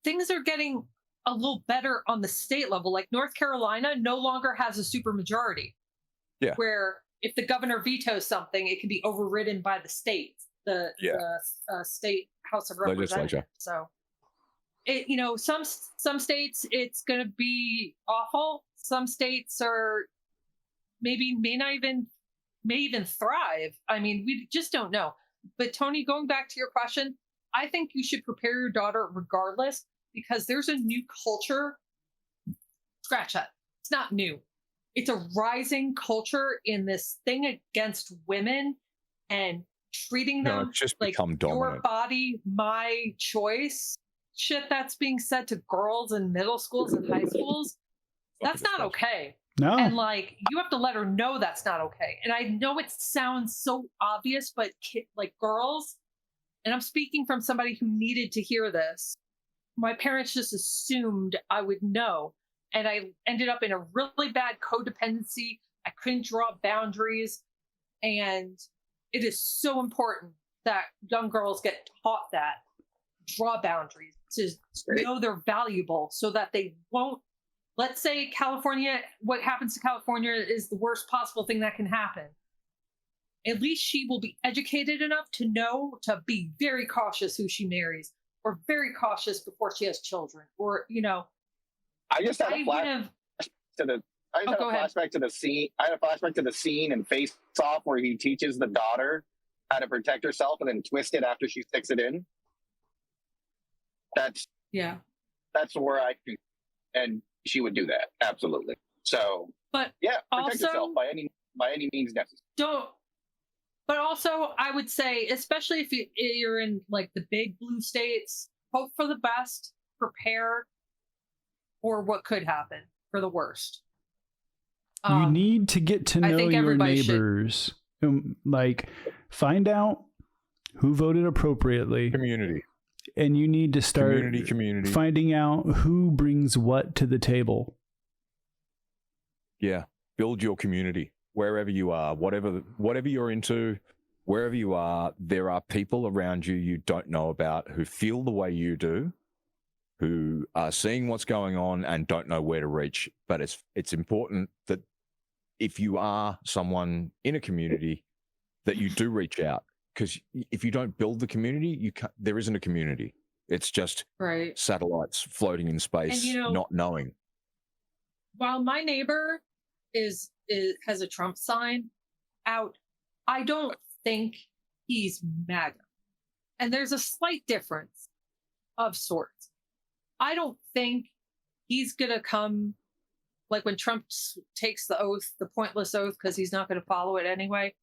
things are getting a little better on the state level. Like North Carolina no longer has a supermajority. Yeah. Where if the governor vetoes something, it can be overridden by the state, the state House of Representatives. So, some states it's going to be awful. Some states are may even thrive. I mean, we just don't know. But Tony, going back to your question, I think you should prepare your daughter regardless, because there's a new culture. Scratch that. It's not new. It's a rising culture in this thing against women and treating them like your body, my choice. Shit that's being said to girls in middle schools and high schools. That's not okay. No. And like, you have to let her know that's not okay. And I know it sounds so obvious, but like girls, and I'm speaking from somebody who needed to hear this, my parents just assumed I would know. And I ended up in a really bad codependency. I couldn't draw boundaries. And it is so important that young girls get taught that. Draw boundaries, to know they're valuable, so that they won't. Let's say California, what happens to California is the worst possible thing that can happen. At least she will be educated enough to know to be very cautious who she marries, or very cautious before she has children, or, I just had a flashback to the scene. I had a flashback to the scene in Face Off where he teaches the daughter how to protect herself and then twist it after she sticks it in. That's where I think, and she would do that, absolutely. So, but yeah, protect yourself by any means necessary. But also, I would say, especially if you're in like the big blue states, hope for the best, prepare for what could happen, for the worst. You need to get to know your neighbors. Like, find out who voted appropriately. Community. And you need to start community. finding out who brings what to the table. Yeah. Build your community wherever you are, whatever you're into, wherever you are. There are people around you don't know about who feel the way you do, who are seeing what's going on and don't know where to reach. But it's important that if you are someone in a community, that you do reach out. Because if you don't build the community, there isn't a community. It's just satellites floating in space, and, not knowing. While my neighbor has a Trump sign out, I don't think he's MAGA. And there's a slight difference of sorts. I don't think he's going to come, like when Trump takes the oath, the pointless oath, because he's not going to follow it anyway.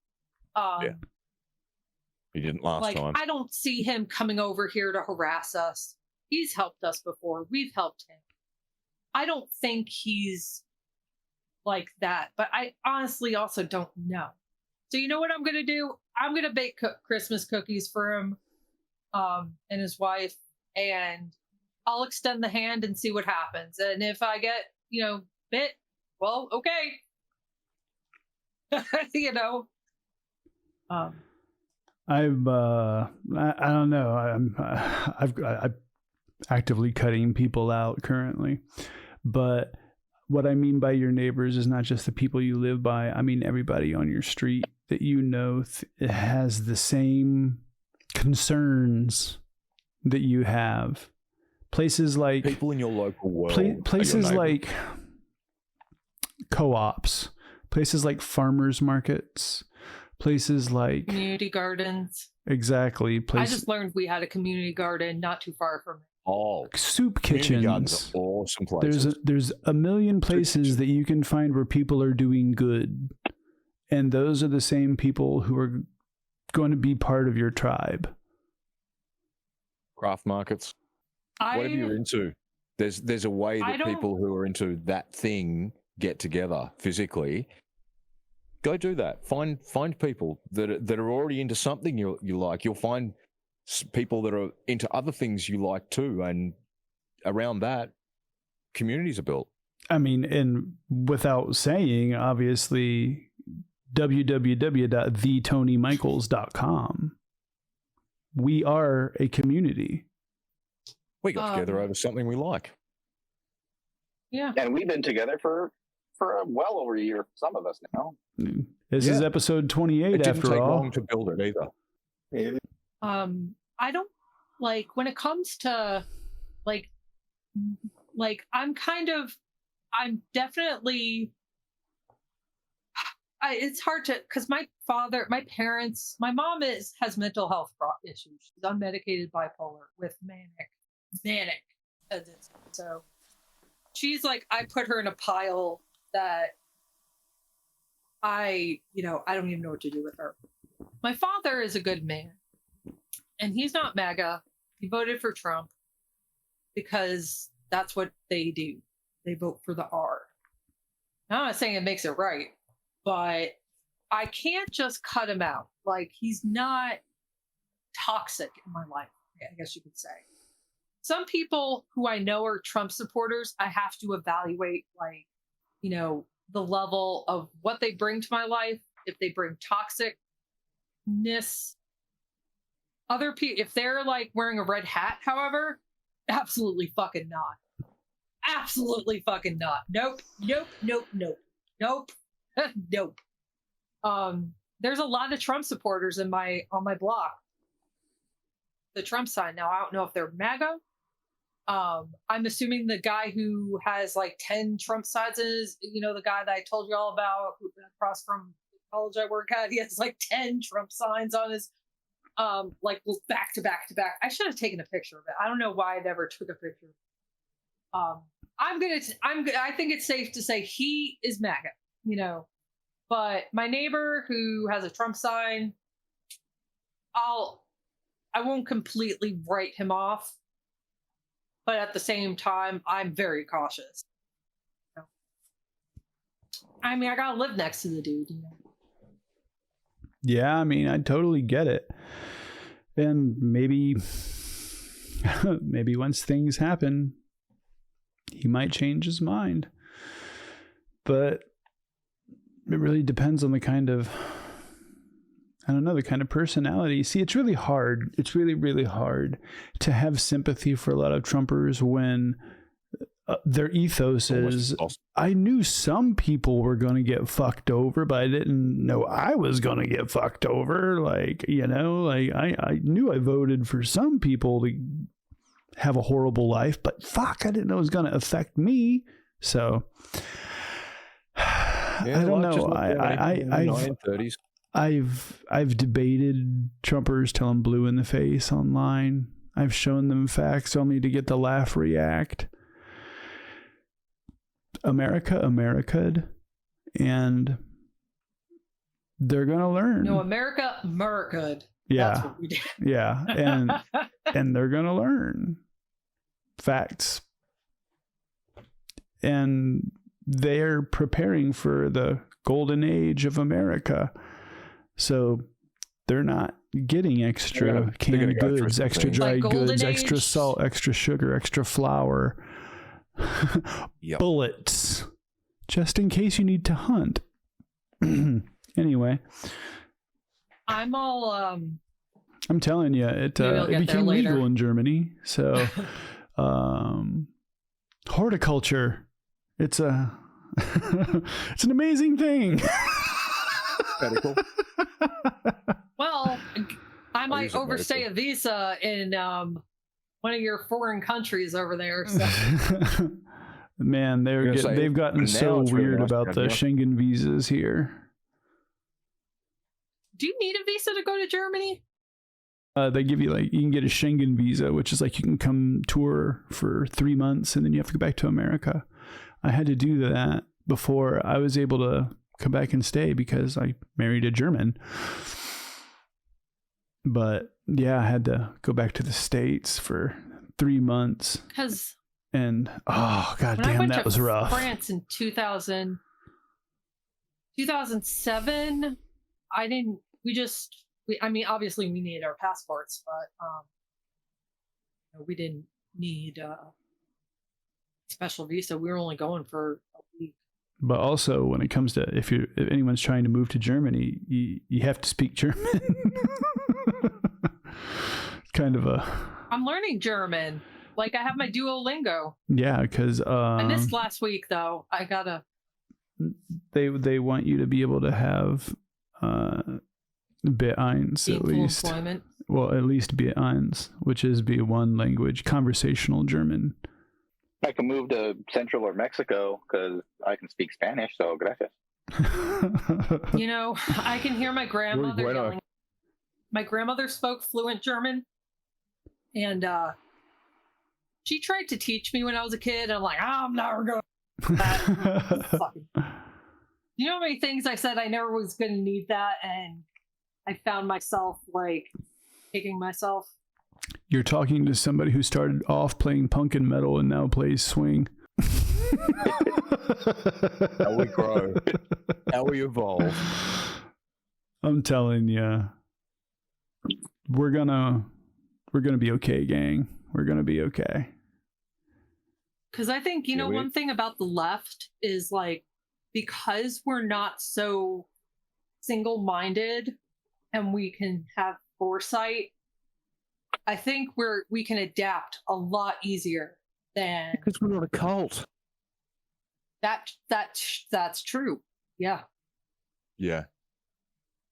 He didn't last time. I don't see him coming over here to harass us. He's helped us before. We've helped him. I don't think he's like that, but I honestly also don't know. So you know what I'm going to do? I'm going to bake Christmas cookies for him and his wife, and I'll extend the hand and see what happens. And if I get, bit, well, okay. I don't know. I'm actively cutting people out currently, but what I mean by your neighbors is not just the people you live by. I mean everybody on your street that has the same concerns that you have. Places like people in your local world, places like co-ops, places like farmers markets. Places like community gardens. Exactly. I just learned we had a community garden not too far from it. Oh, soup kitchens. Awesome places. There's a million places that you can find where people are doing good, and those are the same people who are going to be part of your tribe? Craft markets. Whatever you're into. There's a way that people who are into that thing get together physically. Go do that. Find people that are already into something you like. You'll find people that are into other things you like too, and around that, communities are built. I mean, and without saying, obviously, www.theTonyMichaels.com. We are a community. We got together over something we like. Yeah. And we've been together for well over a year, some of us now. This is episode 28 it didn't after take all. long to build it either. I don't like when it comes to like I'm definitely it's hard to, because my mom has mental health issues. She's unmedicated bipolar with manic. So she's like, I put her in a pile that I don't even know what to do with her. My father is a good man, and he's not MAGA. He voted for Trump because that's what they do. They vote for the R. Now, I'm not saying it makes it right, but I can't just cut him out. Like, he's not toxic in my life, I guess you could say. Some people who I know are Trump supporters, I have to evaluate, like, the level of what they bring to my life. If they bring toxicness, other people, if they're like wearing a red hat, however, absolutely fucking not. Absolutely fucking not. Nope. There's a lot of Trump supporters on my block. The Trump sign. Now, I don't know if they're MAGA. I'm assuming the guy who has like 10 Trump signs is, the guy that I told you all about across from the college I work at. He has like 10 Trump signs on his, like back to back to back. I should have taken a picture of it. I don't know why I never took a picture. I think it's safe to say he is MAGA, but my neighbor who has a Trump sign, I won't completely write him off. But at the same time, I'm very cautious. I mean, I gotta live next to the dude. Yeah, I mean, I totally get it. And maybe once things happen, he might change his mind. But it really depends on the kind of, the kind of personality. See, it's really hard. It's really, really hard to have sympathy for a lot of Trumpers when their ethos is, I knew some people were going to get fucked over, but I didn't know I was going to get fucked over. Like, I knew I voted for some people to have a horrible life, but fuck, I didn't know it was going to affect me. So, I don't know. I've debated Trumpers till I'm blue in the face online. I've shown them facts only to get the laugh react. America'd, and they're gonna learn. No, America'd. Yeah, that's what we did. Yeah, and they're gonna learn facts, and they're preparing for the golden age of America. So they're not getting extra canned goods, extra dried goods, extra salt, extra sugar, extra flour, bullets, just in case you need to hunt. Anyway, I'm telling you, it became legal in Germany. So horticulture, it's an amazing thing. Medical. Well, I might overstay a visa in one of your foreign countries over there. So. Man, they've gotten so weird about the Schengen visas here. Do you need a visa to go to Germany? They give you you can get a Schengen visa, which is like you can come tour for 3 months and then you have to go back to America. I had to do that before I was able to come back and stay because I married a German. But yeah, I had to go back to the States for 3 months. Because And oh god when I damn, went that to was rough. France in 2007, I mean, obviously we needed our passports, but we didn't need a special visa. We were only going for a week. But also, when it comes to if anyone's trying to move to Germany, you have to speak German. Kind of a. I'm learning German. Like I have my Duolingo. Yeah, because I missed last week though. I gotta. They want you to be able to have B1 at least. Employment. Well, at least B1, which is B1 language, conversational German. I can move to Central or Mexico because I can speak Spanish, so gracias. You know, I can hear my grandmother yelling. My grandmother spoke fluent German, and she tried to teach me when I was a kid. And I'm like, I'm never going to that. You know how many things I said I never was going to need that, and I found myself like kicking myself. You're talking to somebody who started off playing punk and metal and now plays swing. How we grow. How we evolve. I'm telling you, we're gonna be okay, gang. We're gonna be okay. Because I think, you know, one thing about the left is like, because we're not so single-minded and we can have foresight, I think we can adapt a lot easier than, Because we're not a cult. That's true. Yeah. Yeah.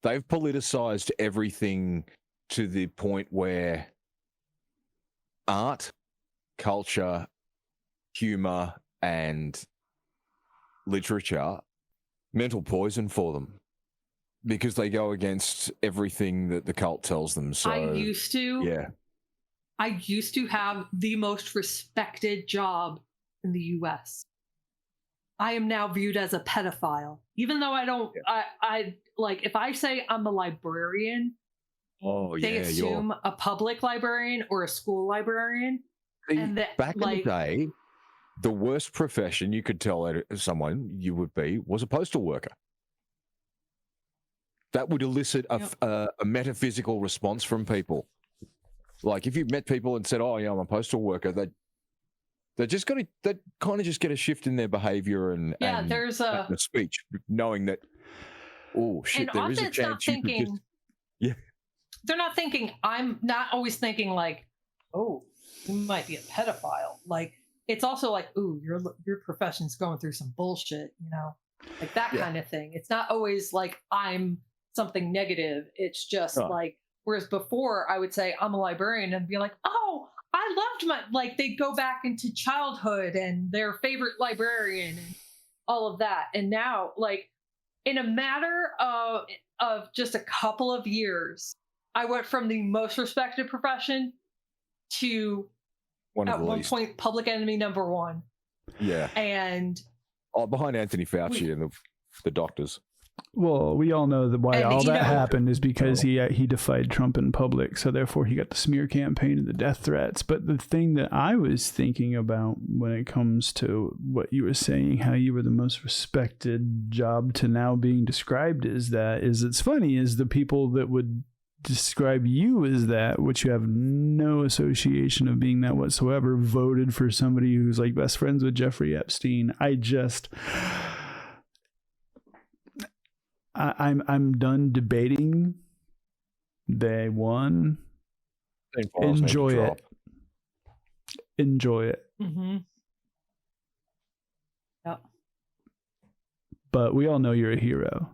They've politicized everything to the point where art, culture, humor, and literature, mental poison for them. Because they go against everything that the cult tells them. So I used to have the most respected job in the US. I am now viewed as a pedophile. Even though I don't, I like, if I say I'm a librarian, they assume a public librarian or a school librarian. And that, back in the day, the worst profession you could tell someone you would be was a postal worker. That would elicit a metaphysical response from people. Like if you met people and said, "Oh, yeah, I'm a postal worker," they kind of just get a shift in their behavior and there's a speech, knowing that, oh shit, there is a chance you could just, they're not thinking. I'm not always thinking like, oh, you might be a pedophile. Like it's also like, ooh, your profession's going through some bullshit, you know, like that kind of thing. It's not always like I'm something negative. It's just like, whereas before I would say I'm a librarian and be like, oh, I loved they'd go back into childhood and their favorite librarian and all of that. And now, like, in a matter of just a couple of years, I went from the most respected profession to at one point public enemy number one. Yeah. And behind Anthony Fauci and the doctors. Well, we all know that why all that happened is because he defied Trump in public, so therefore he got the smear campaign and the death threats. But the thing that I was thinking about when it comes to what you were saying, how you were the most respected job to now being described as that, is it's funny, is the people that would describe you as that, which you have no association of being that whatsoever, voted for somebody who's like best friends with Jeffrey Epstein. I'm done debating. They won. Enjoy it. Enjoy it. Mm-hmm. Yep. But we all know you're a hero.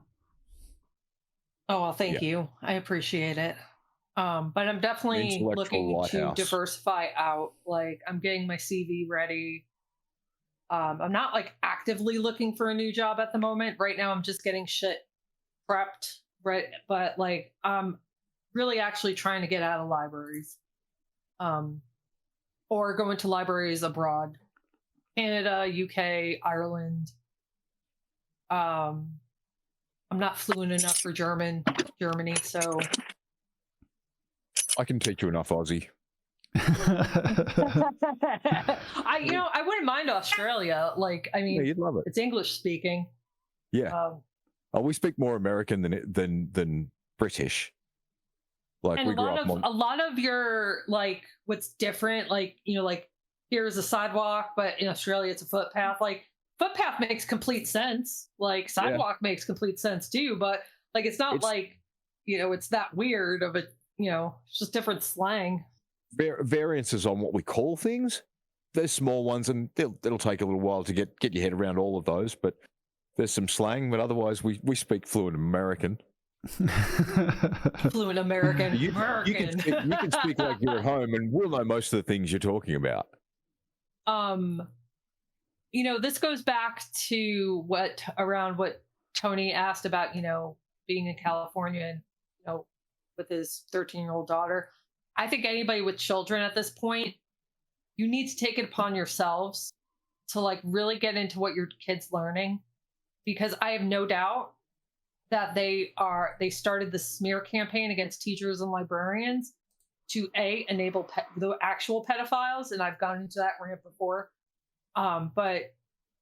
Oh, well, thank you. I appreciate it. But I'm definitely looking to diversify out. Like, I'm getting my CV ready. I'm not like actively looking for a new job at the moment. Right now, I'm just getting shit prepped, right? But like, I'm really actually trying to get out of libraries, or go into libraries abroad, Canada, UK, Ireland. I'm not fluent enough for Germany, so I can teach you enough Aussie. I wouldn't mind Australia. Like, I mean, Yeah, you'd love it. it's English speaking. Yeah. We speak more American than British. Like, and we grew up a lot of your, like, what's different, like, like here's a sidewalk, but in Australia it's a footpath. Like, footpath makes complete sense. Like, sidewalk makes complete sense too. But like, it's not like, it's that weird of a, it's just different slang. Variances on what we call things. There's small ones, and it'll take a little while to get your head around all of those. But there's some slang, but otherwise we speak fluent American. Fluent American. You can speak like you're at home, and we'll know most of the things you're talking about. This goes back to what Tony asked about, being in California and, with his 13-year-old daughter. I think anybody with children at this point, you need to take it upon yourselves to, like, really get into what your kid's learning, because I have no doubt that they started the smear campaign against teachers and librarians to enable the actual pedophiles, and I've gone into that rant before, but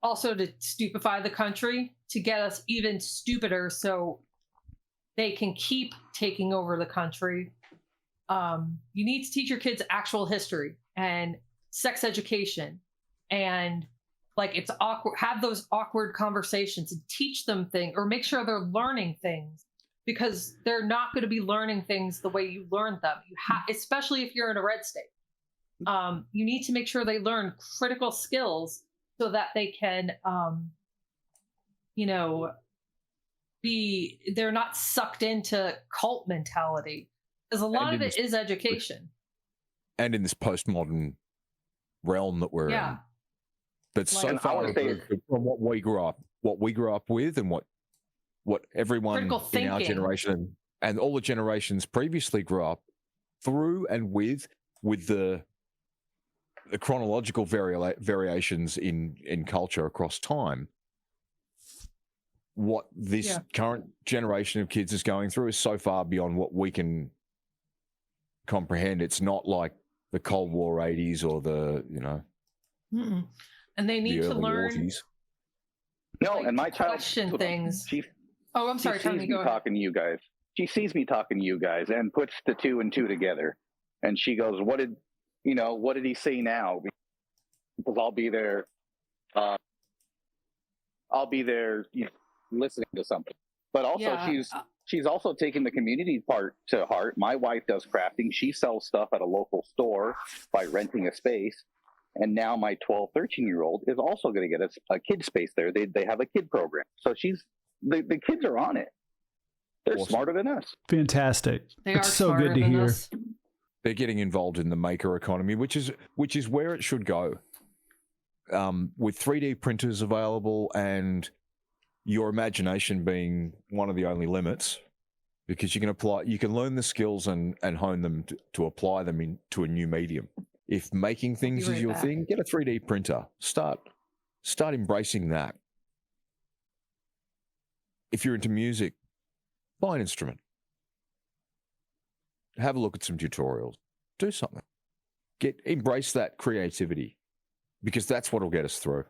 also to stupefy the country, to get us even stupider so they can keep taking over the country. You need to teach your kids actual history and sex education, and, like, it's awkward. Have those awkward conversations and teach them things, or make sure they're learning things, because they're not going to be learning things the way you learned them. Especially if you're in a red state. You need to make sure they learn critical skills so that they can, they're not sucked into cult mentality. Because a lot of it is education. And in this postmodern realm that we're in. That's so far removed from what we grew up with, and what everyone in our generation and all the generations previously grew up through and with the chronological variations in culture across time. What this current generation of kids is going through is so far beyond what we can comprehend. It's not like the Cold War 80s or the, Mm-mm. And they need to learn. 40s. No, and my child question things. I'm sorry, Tony, go ahead. Talking to you guys. She sees me talking to you guys and puts the 2 and 2 together, and she goes, "What did he say now?" Because I'll be there. Listening to something. But also, she's also taking the community part to heart. My wife does crafting. She sells stuff at a local store by renting a space. And now my 12, 13-year-old is also going to get a kid space there. They have a kid program. So the kids are on it. They're smarter than us. Fantastic. It's so good to hear. They're getting involved in the maker economy, which is where it should go. With 3D printers available and your imagination being one of the only limits, because you can learn the skills and hone them to apply them into a new medium. If making things is your thing, get a 3D printer. Start embracing that. If you're into music, buy an instrument. Have a look at some tutorials. Do something. Embrace that creativity, because that's what will get us through.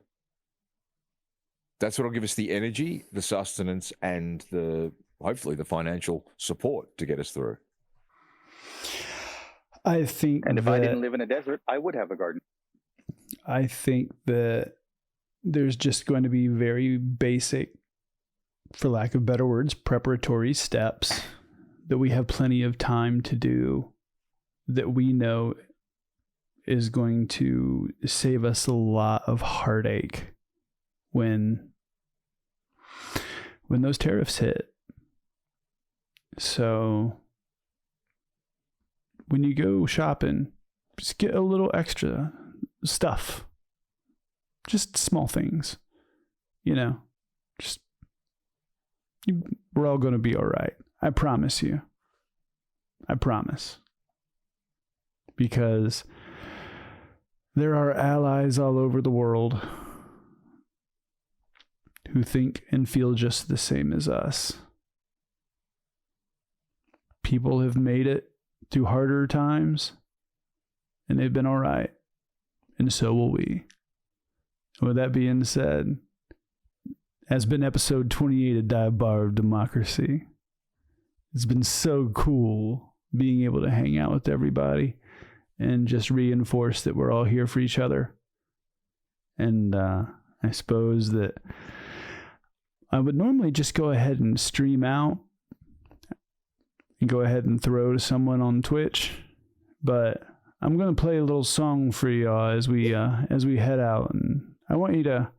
That's what will give us the energy, the sustenance, and hopefully the financial support to get us through. I think, and if I didn't live in a desert, I would have a garden. I think that there's just going to be very basic, for lack of better words, preparatory steps that we have plenty of time to do, that we know is going to save us a lot of heartache when those tariffs hit. So when you go shopping, just get a little extra stuff. Just small things. We're all going to be all right. I promise you. I promise. Because there are allies all over the world who think and feel just the same as us. People have made it through harder times, and they've been all right, and so will we. With that being said, has been episode 28 of Bar of DeMOCKracy. It's been so cool being able to hang out with everybody and just reinforce that we're all here for each other. And I suppose that I would normally just go ahead and stream out and go ahead and throw to someone on Twitch, but I'm going to play a little song for y'all as we head out, and I want you to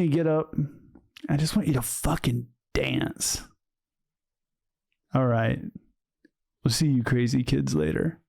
get up. I just want you to fucking dance. All right. We'll see you crazy kids later.